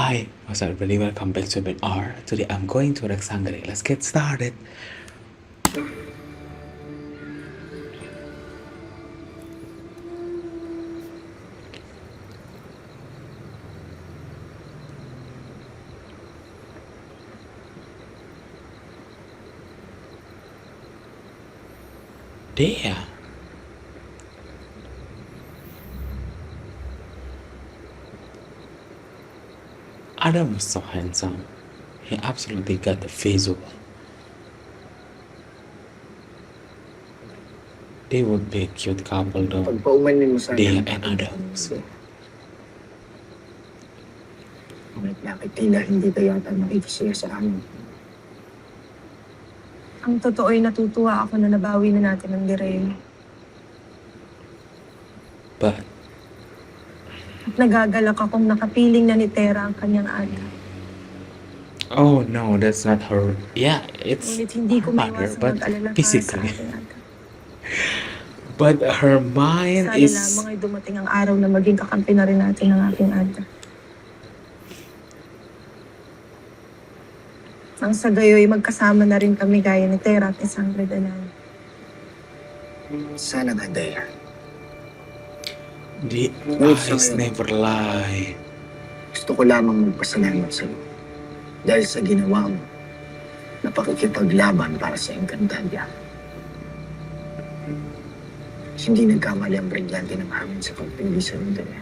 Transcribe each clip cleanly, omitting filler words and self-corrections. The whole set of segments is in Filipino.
Hi, what's up everybody? Welcome back to Bit R. Today I'm going to Alexandria. Let's get started. There. Adam was so handsome. He absolutely got the visual. They would be a cute couple though. Pagpaumanin mo sana. Dea and Adams. Bakit tila hindi ka yata nakikisiya sa amin? Ang totoo ay natutuwa ako na nabawi na natin ang Direy. But At nagagalak akong nakapiling na ni Tera ang kanyang aga. oh no, that's not her. Yeah, it's Ngunit hindi ko mother, maiwasang but mag-alala para sa physically. ating aga. But her mind Sana is lamang ay dumating ang araw na maging kakampi na rin natin ang aking aga. Nang sa gayo'y magkasama na rin kami gaya ni Tera at ni Sangre Danan. Sana nga, Dea. the Yes, eyes sir. never lie. Gusto ko lamang magpasalamat sa iyo. Dahil sa ginawa mo na pakikipaglaban para sa Encantadia. Hindi nagkamali ang brilyante ng hangin sa pagpili sa iyo, Dea.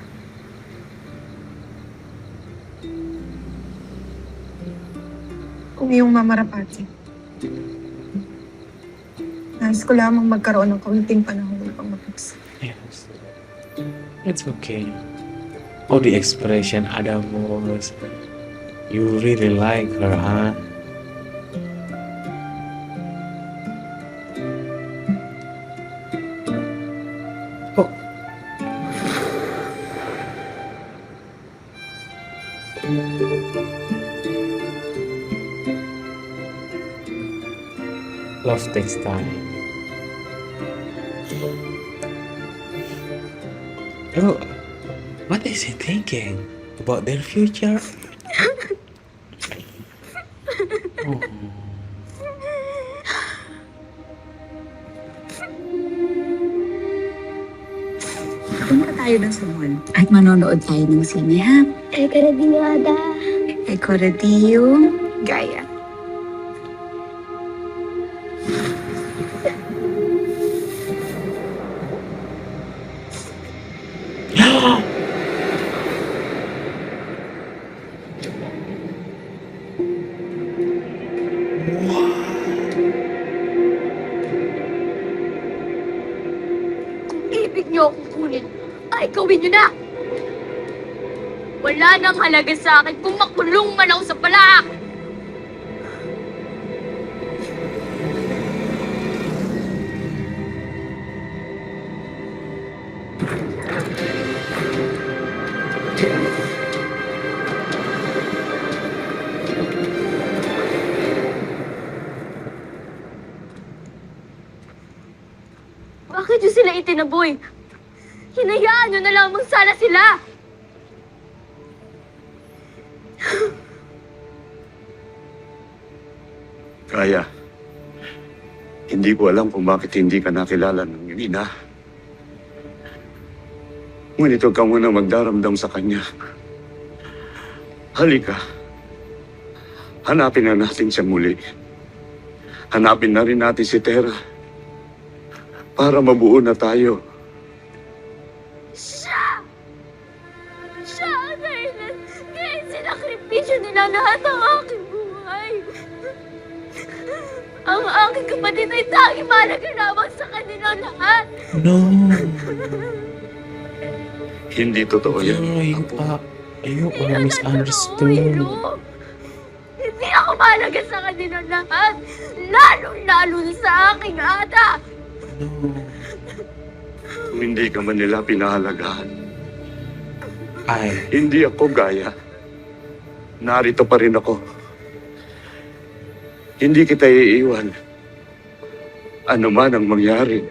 Kung iyong mamarapati. Nais ko lamang magkaroon ng kaunting panahon upang mapagsa. Yes, it's okay. Oh, the expression Adam was. You really like her, huh? Oh. Love takes time. Oh, what is he thinking? About their future? Oh. Punta tayo dun sa mall at manonood tayo ng sine, ha? Kay Karadinada. Kay Coradillo, Gaya. Kung ibig niyo akong kunin, ay gawin niyo na! Wala nang halaga sa akin kung makulong man ako sa palak! Bakit niyo sila itinaboy? Hinayaan niyo na lamang sana sila! Kaya, hindi ko alam kung bakit hindi ka nakilala ng iyong ina. Ngunit huwag ka muna magdaramdam sa kanya. Halika. Hanapin na natin siya muli. Hanapin na rin natin si Tera. Para mabuo na tayo. Siya! Siya ang dahilan kaya sinakripisyo nila lahat ng aking buhay. Ang aking kapatid ay tanging mahalaga lamang sa kanilang lahat. No. Hindi totoo yan. You Hindi are na misunderstood. totoo, hindi ako mahalaga sa kanilang lahat. Lalo-lalo na sa aking ata. No. Kung hindi ka man nila pinahalagahan. Ay, Hindi ako gaya. Narito pa rin ako. Hindi kita iiwan. Ano man ang mangyari.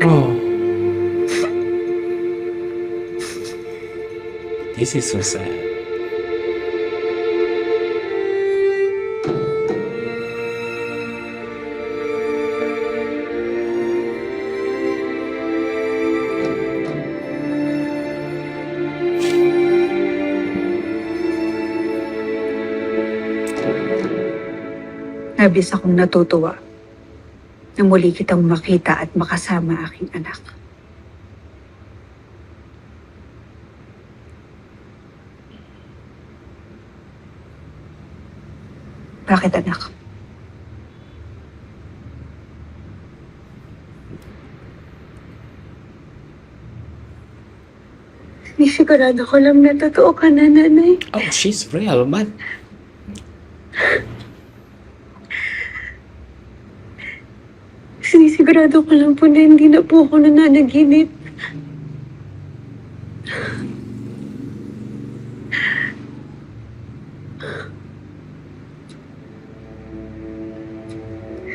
Oh. This is so sad. Labis akong natutuwa na muli kitang makita at makasama aking anak. Bakit, anak? Sigurado ko lang na totoo ka na, nanay. Oh, she's real, man. Sinisigurado ko lang po na hindi na po ako nananaginip.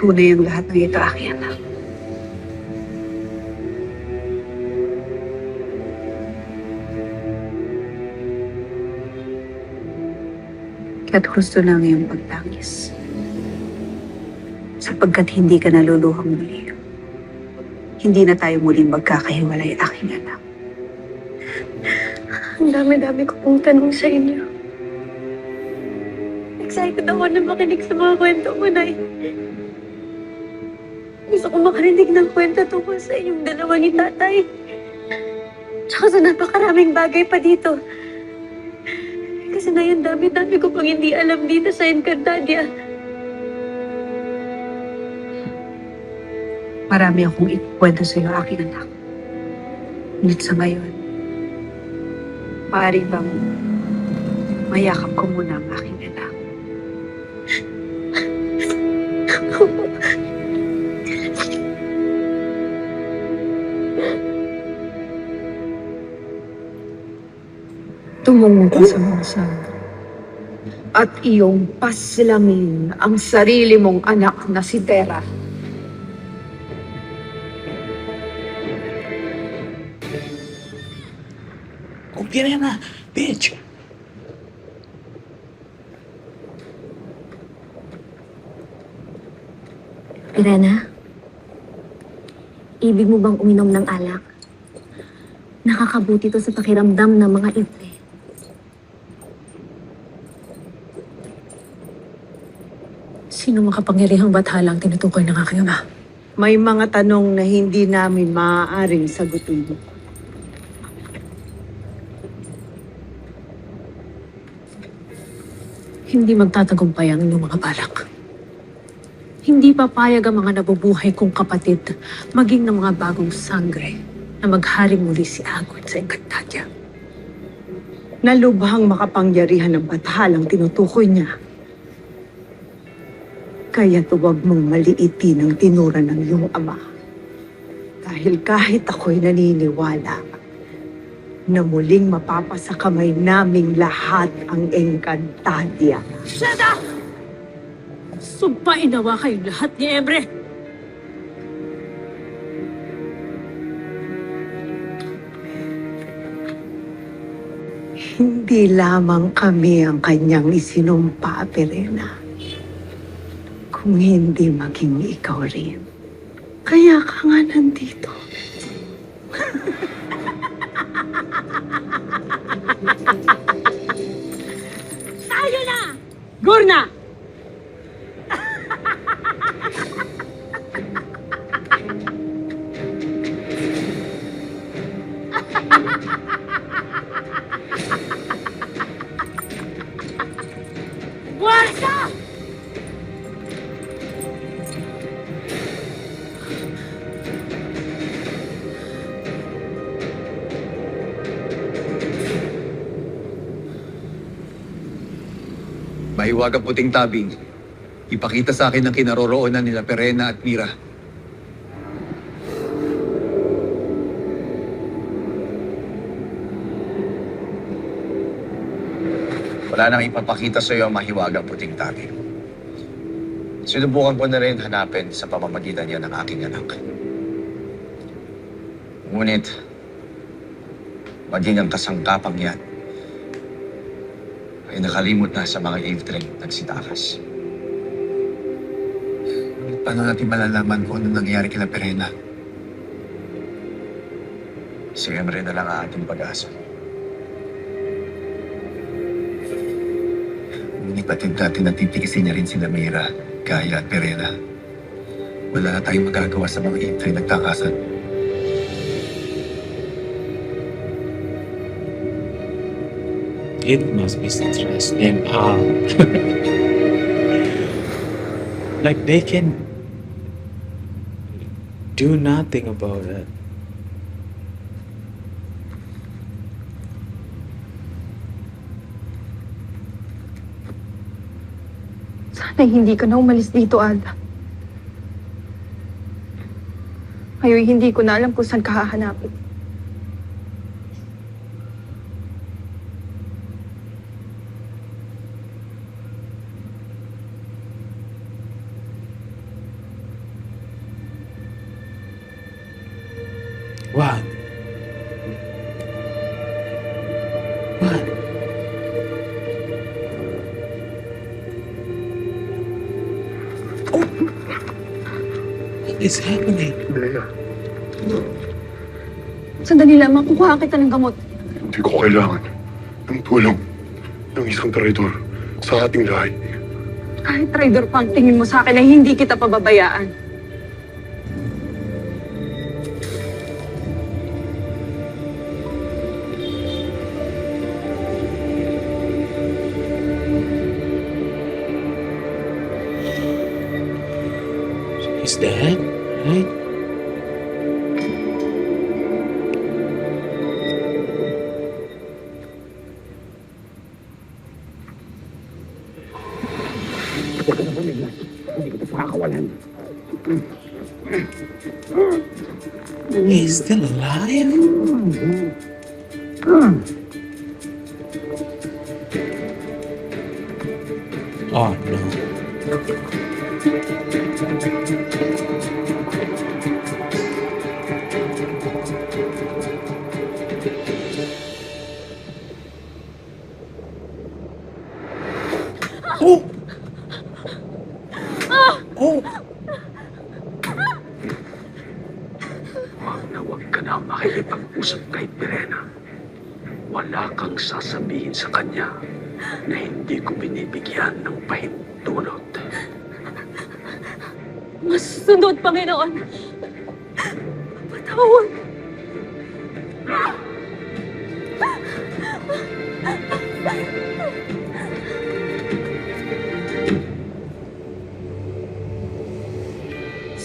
Tunay ang lahat ng ito, aking anak. Kaya't gusto na ngayong pagtangis. Sapagkat hindi ka naluluhang muli. Hindi na tayo muling magkakahiwalay, aking anak. Ang dami-dami ko pong tanong sa inyo. Excited ako na makinig sa mga kwento mo, Nay. Gusto ko makarinig ng kwento tungkol sa inyong dalawa ni Tatay. Tsaka sa napakaraming bagay pa dito. Kasi na yung dami-dami ko pang hindi alam dito sa Encantadia. Marami akong ikwento sa iyo, aking anak. Ngunit sa ngayon, maaari bang mayakap ko muna ang aking anak? Tumungo ka sa mga sangre at iyong paslangin ang sarili mong anak na si Tera. Okay na, bitch. Irena, ibig mo bang uminom ng alak? Nakakabuti to sa pakiramdam ng mga ibre. Sino makapangyarihang bathalang tinutukoy ng aking ama? May mga tanong na hindi namin maaaring sagutin. Hindi magtatagumpay ang inyong mga balak. Hindi papayag ang mga nabubuhay kong kapatid, maging ng mga bagong sangre, na maghari muli si Agon sa Encantadia. Nalubhang makapangyarihan ng bathalang tinutukoy niya. Kaya huwag mong maliitin ang tinura ng iyong ama. Dahil kahit ako'y naniniwala na muling mapapasa kamay naming lahat ang Encantadia. Sumpain nawa kayong lahat ni Ebre! Hindi lamang kami ang kanyang isinumpa, Perena. Kung hindi maging ikaw rin. Kaya ka nga nandito. Tayo na! Gurna! Buwarsa! Mahiwagang puting tabing. Ipakita sa akin ang kinaroroonan nila Perena at Mira. Wala nang ipapakita sa iyo ang mahiwagang puting tabing. Sinubukan ko na rin hanapin sa pamamagitan niya ng aking anak. Ngunit, maging ang kasangkapang yan ay nakalimot na sa mga evening nagsitakas. Paano natin malalaman kung ano nangyari kila Perena? Si Emre na lang ang ating pag-asa. Ngunit patid natin na titikisin niya rin si Mira, Kaya at Perena. Wala na tayong magagawa sa mga entry nagtakasan. It must be stress them out. Like they can do nothing about it. Sana hindi ka na umalis dito, Alda. Ngayon, hindi ko na alam kung saan ka hahanapin. What? What? What is happening? Sandali lamang, kukuha kita ng gamot. Hindi ko kailangan ng tulong ng isang traidor sa ating lahi. Kahit traitor pa ang tingin mo sa akin ay hindi kita pababayaan. Is that right? He's still alive? Oh no. Oh! Oh! Huwag ka na makikipag-usap kay Perena. Wala kang sasabihin sa kanya na hindi ko binibigyan ng pahintulot. Masunod, Panginoon. Patawad.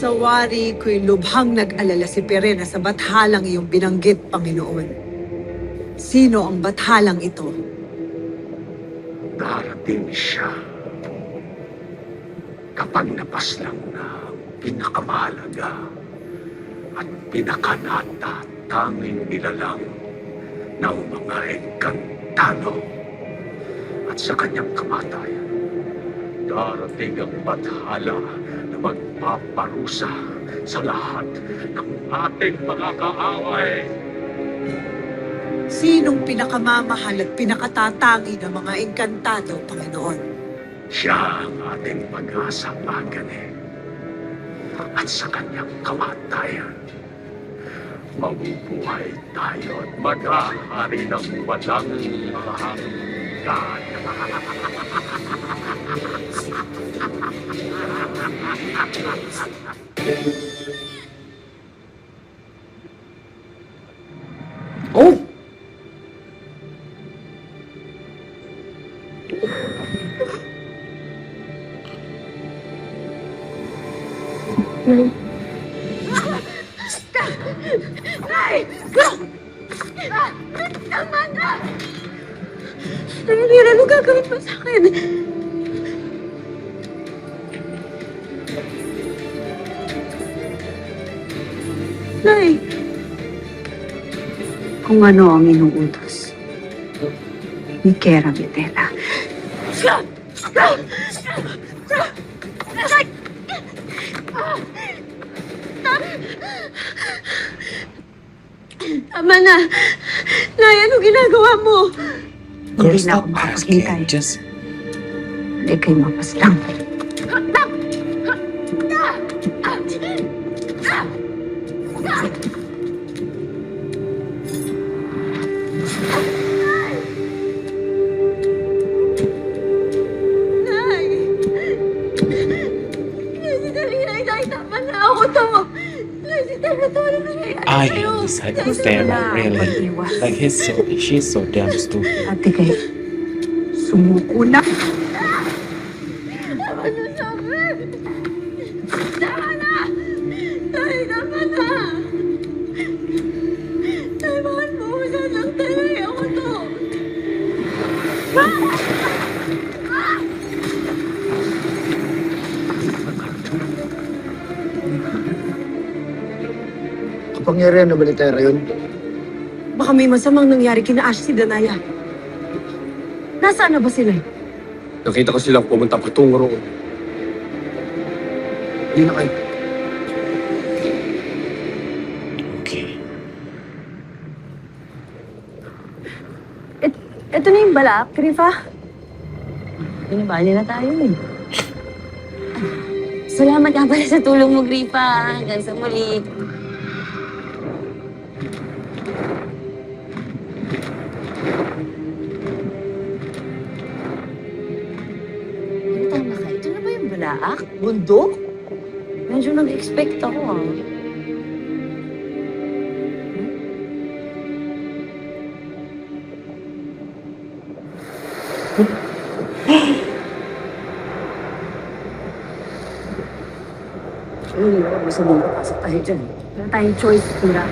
Sa wari ko'y lubhang nag-alala si Perena sa bathalang iyong binanggit, Panginoon. Sino ang bathalang ito? Darating siya kapag napaslang na ang pinakamahalaga at pinakanatatanging nilalang ng mga engkantado. At sa kanyang kamatayan, darating ang bathala na magpaparusa sa lahat ng ating mga kaaway. Sinong pinakamamahal at pinakatatangi ng mga engkantado, Panginoon? Siya ang ating pag-asa, Agane. At sa kanyang kamatayan, mabubuhay tayo at maghahari ng walang hanggan. Oh! Nay, ano gagawin mo sa akin? Nay, Kung ano ang inuutos ni Kera Vitela. Tama na. Nay, ano ginagawa mo? Girl, Hindi na stop ako makapaghintay. asking. Just Hindi kayo mapaslang. Nay! Nay, sandali, Nay. Nay, tama na ako to. Nay, sandali to. Ano nangyayari I sa'yo? dislike Tera, really. Like she's so damn stupid. Ate kayo, sumuko na. Tama na sa akin. Tama na! Nay, tama na! Nay, mahal mo. Sasang tayo. Ako to. Kapangyarihan na ba ni Tera yun? Baka may masamang nangyari kina Ash si Danaya. Nasaan na ba sila? Nakita ko silang pumunta patungo roon. Hindi na kayo. Okay. Ito na yung balak, Rifa. Binabali na tayo eh. Salamat nga pala sa tulong mo, Gripa. Hanggang sa muli. Tama ka. Ito na ba yung balaak? Bundok? Medyo nag-expect ako ah. Hindi ako gusto mong papasok tayo dyan. Wala tayong choice, Kira.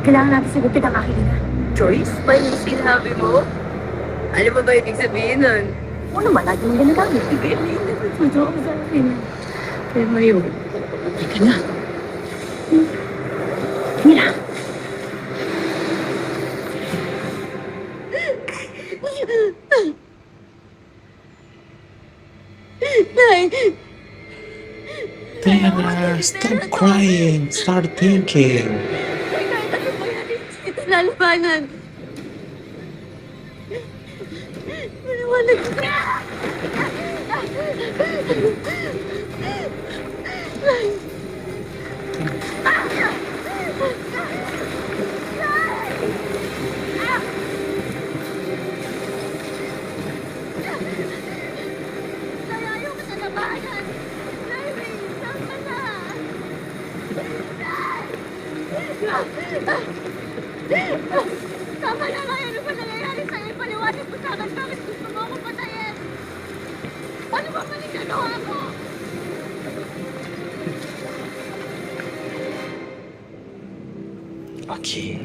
Kailangan natin sagutin ang aking ina. Choice? Pa yung sinabi mo? Alam mo ba ibig sabihin nun? Oo naman, lagi mong ginagamit. Hindi ko sa akin. Kaya Mario, Teka na. Mira! Nay! Tera, stop crying. Start thinking. Nay, kahit ano pa yan, hindi kita lalabanan. Maliwanag ka! Nay, ayaw ko sa labanan! Nay, tama na! Tama na nga, ano ba nangyayari sa'yo? Ipaliwanag mo sa akin, bakit gusto mo ako patayin? Ano ba maling ginawa ko? Okay.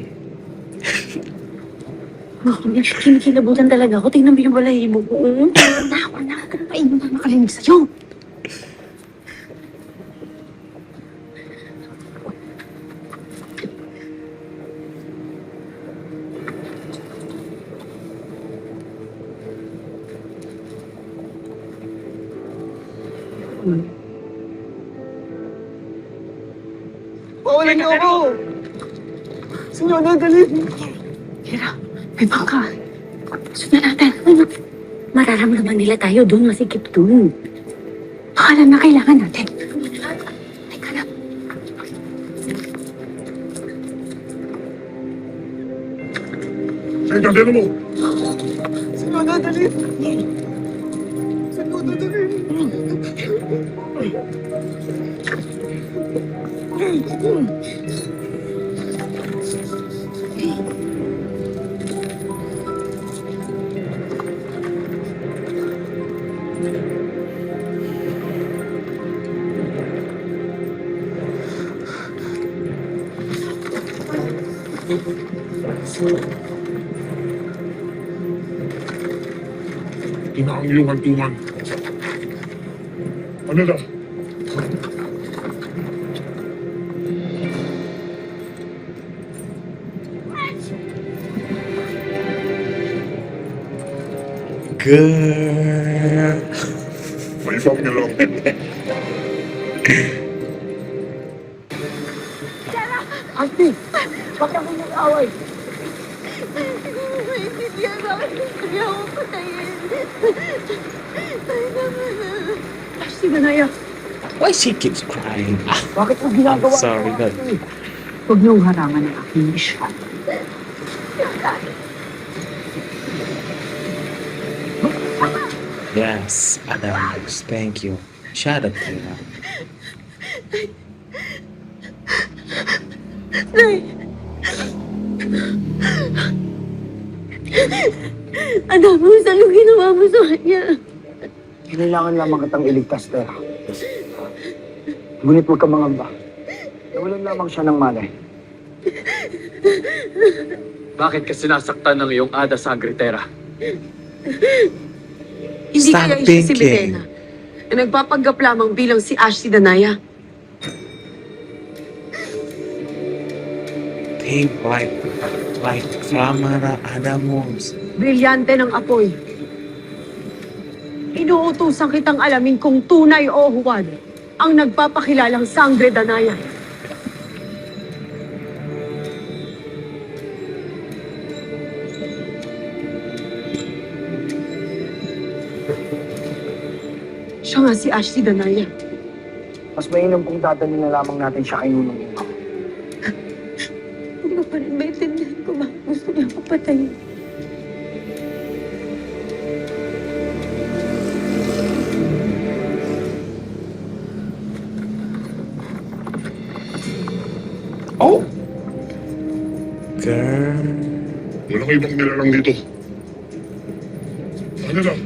Kinikilabutan talaga ako. Tingnan mo yung balahibo ko. Ako na. Ay, hindi na makarinig sa'yo. Pawalan niyo ako! Senyor, nadali! Kira, may bangka. Sundan natin. Mararamdaman nila tayo doon. Masikip doon. Akala na kailangan natin. Teka lang. Saan ka mo? Senyor, nadali! Senyor, nadali! Ito na ang iyong hantungan. Ano na? Girl. May isang nilang. Ate! Huwag ka mong mag-away! Yan, bakit gusto niya ako patayin? Ay, naman na. Ashley, Danaya, Why she keeps crying? Ah, Bakit mo I'm ginagawa sorry, God. Huwag niyong harangan ang aking misyon. Yes, Adamos. Thank you. Shut up, Tera. Nay! Adamos, anong ginawa mo sa kanya? Kailangan lamang kitang iligtas, Tera. Ngunit huwag ka mangamba. Nawalan lamang siya ng malay. Bakit ka sinasaktan ng iyong Ada Sangre, Tera? hindi Stop kaya siya si thinking. Milena na nagpapanggap lamang bilang si Ashley Danaya. Think like Ramara Adamos. Brilyante ng apoy. Inuutusan kitang alamin kung tunay o huwad ang nagpapakilalang Sangre Danaya. Siya nga si Ashley Danaya. Mas mainam kung dadalhin na lamang natin siya kay Nunong Ino. Hindi ko pa rin maintindihan kung bakit gusto niya ako patayin. Oh! Girl. Walang ibang nilalang dito. Ano lang?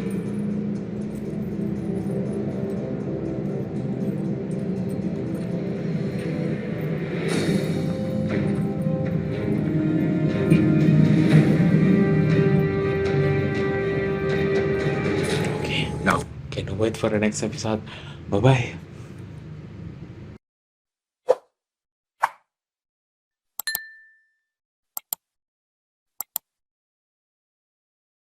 Okay, now, can you wait for the next episode? Bye-bye.